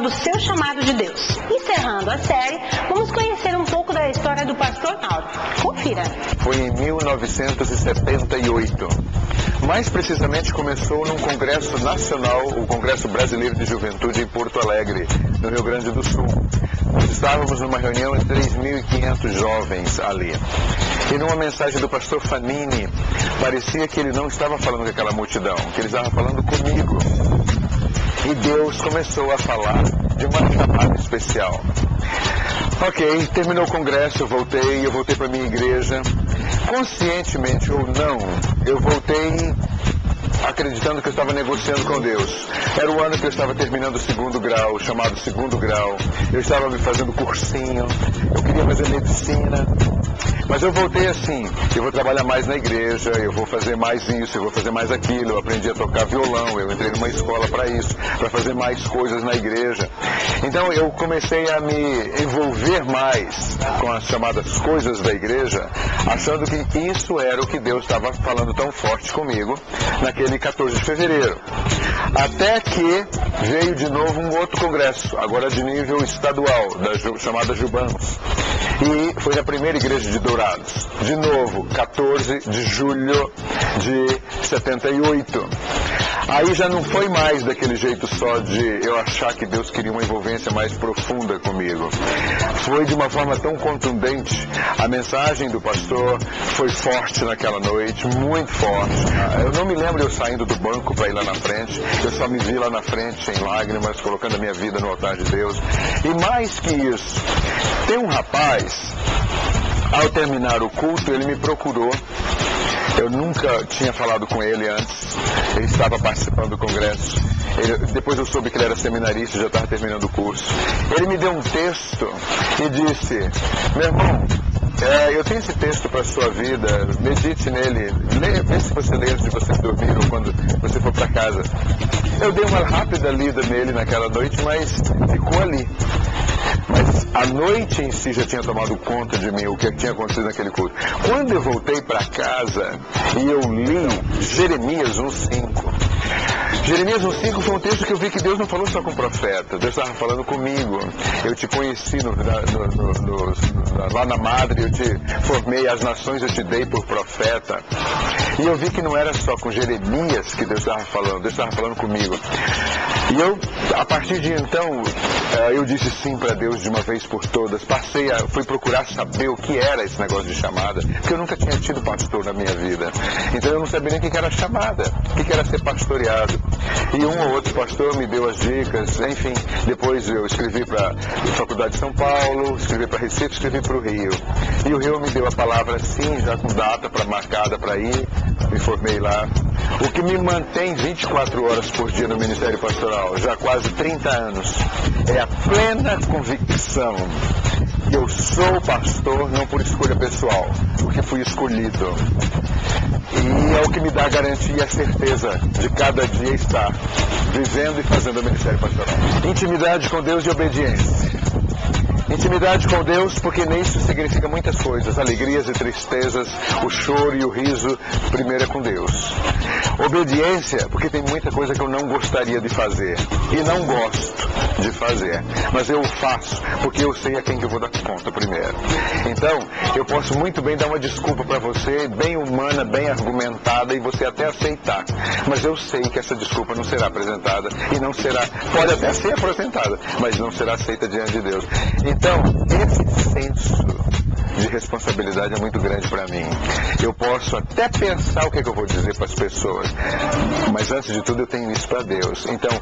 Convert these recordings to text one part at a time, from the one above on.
do seu chamado de Deus. Encerrando a série, vamos conhecer um pouco da história do pastor Mauro. Confira. Foi em 1978. Mais precisamente começou num congresso nacional, o Congresso Brasileiro de Juventude em Porto Alegre, no Rio Grande do Sul. Nós estávamos numa reunião de 3.500 jovens ali. E numa mensagem do pastor Fanini, parecia que ele não estava falando com aquela multidão, que ele estava falando comigo. E Deus começou a falar de uma chamada especial. Ok, terminou o congresso, eu voltei para minha igreja. Conscientemente ou não, eu voltei acreditando que eu estava negociando com Deus. Era o ano que eu estava terminando o segundo grau, chamado segundo grau. Eu estava me fazendo cursinho, eu queria fazer medicina. Mas eu voltei assim, eu vou trabalhar mais na igreja, eu vou fazer mais isso, eu vou fazer mais aquilo. Eu aprendi a tocar violão, eu entrei numa escola para isso, para fazer mais coisas na igreja. Então eu comecei a me envolver mais com as chamadas coisas da igreja, achando que isso era o que Deus estava falando tão forte comigo naquele 14 de fevereiro. Até que veio de novo um outro congresso, agora de nível estadual, chamada Jubanos. E foi na primeira igreja de Dourados. De novo, 14 de julho de 78. Aí já não foi mais daquele jeito só de eu achar que Deus queria uma envolvência mais profunda comigo. Foi de uma forma tão contundente. A mensagem do pastor foi forte naquela noite, muito forte. Eu não me lembro eu saindo do banco para ir lá na frente. Eu só me vi lá na frente em lágrimas, colocando a minha vida no altar de Deus. E mais que isso, tem um rapaz, ao terminar o culto, ele me procurou. Eu nunca tinha falado com ele antes. Ele estava participando do congresso. Depois eu soube que ele era seminarista, já estava terminando o curso. Ele me deu um texto e disse: meu irmão, eu tenho esse texto para a sua vida, medite nele, vê se você lê antes de você dormir ou quando você for para casa. Eu dei uma rápida lida nele naquela noite, mas ficou ali. Mas a noite em si já tinha tomado conta de mim, o que tinha acontecido naquele culto. Quando eu voltei para casa e eu li Jeremias 1:5. Jeremias 1:5 foi um texto que eu vi que Deus não falou só com o profeta, Deus estava falando comigo. Eu te conheci lá na madre, eu te formei as nações, eu te dei por profeta. E eu vi que não era só com Jeremias que Deus estava falando, Deus estava falando comigo. E eu, a partir de então, eu disse sim para Deus de uma vez por todas. Fui procurar saber o que era esse negócio de chamada, porque eu nunca tinha tido pastor na minha vida. Então eu não sabia nem o que era chamada, o que era ser pastoreado. E um ou outro pastor me deu as dicas, enfim. Depois eu escrevi para a Faculdade de São Paulo, escrevi para Recife, escrevi para o Rio. E o Rio me deu a palavra sim, já com data marcada para ir, me formei lá. O que me mantém 24 horas por dia no Ministério Pastoral, já há quase 30 anos, é a plena convicção que eu sou pastor não por escolha pessoal, porque fui escolhido. E é o que me dá a garantia e a certeza de cada dia estar vivendo e fazendo o Ministério Pastoral. Intimidade com Deus e obediência. Intimidade com Deus, porque nisso significa muitas coisas, alegrias e tristezas, o choro e o riso, primeiro é com Deus. Obediência, porque tem muita coisa que eu não gostaria de fazer, e não gosto de fazer, mas eu faço, porque eu sei a quem que eu vou dar conta primeiro. Então, eu posso muito bem dar uma desculpa para você, bem humana, bem argumentada, e você até aceitar, mas eu sei que essa desculpa não será apresentada, e não será, pode até ser apresentada, mas não será aceita diante de Deus. Então, esse senso de responsabilidade é muito grande para mim. Eu posso até pensar o que eu vou dizer para as pessoas, mas antes de tudo eu tenho isso para Deus. Então,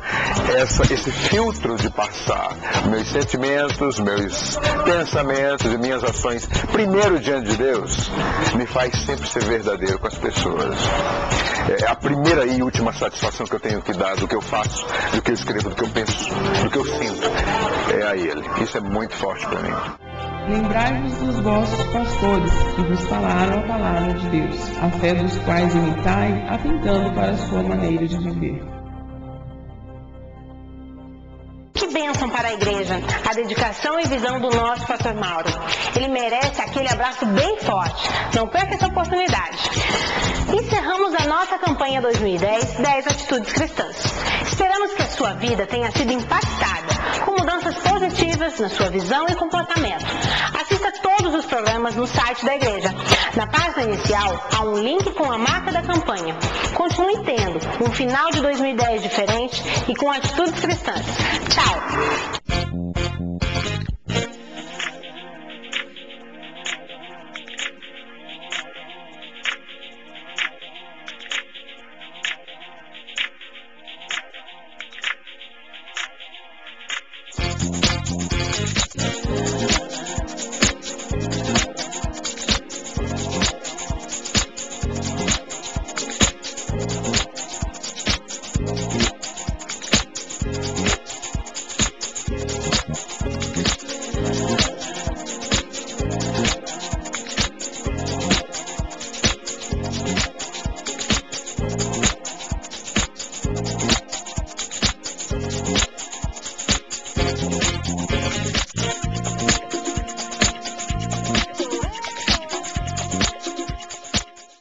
esse filtro de passar meus sentimentos, meus pensamentos e minhas ações primeiro diante de Deus, me faz sempre ser verdadeiro com as pessoas. É a primeira e última satisfação que eu tenho que dar do que eu faço, do que eu escrevo, do que eu penso, do que eu sinto, é a Ele. Isso é muito forte para mim. Lembrai-vos dos vossos pastores, que vos falaram a palavra de Deus, a fé dos quais imitai, atentando para a sua maneira de viver. Que bênção mereçam para a igreja a dedicação e visão do nosso pastor Mauro. Ele merece aquele abraço bem forte. Não perca essa oportunidade. Encerramos a nossa campanha 2010, 10 Atitudes Cristãs. Esperamos que a sua vida tenha sido impactada com mudanças positivas na sua visão e comportamento. Assista todos os programas no site da igreja. Na página inicial, há um link com a marca da campanha. Continue tendo um final de 2010 diferente e com atitudes cristãs. Tchau!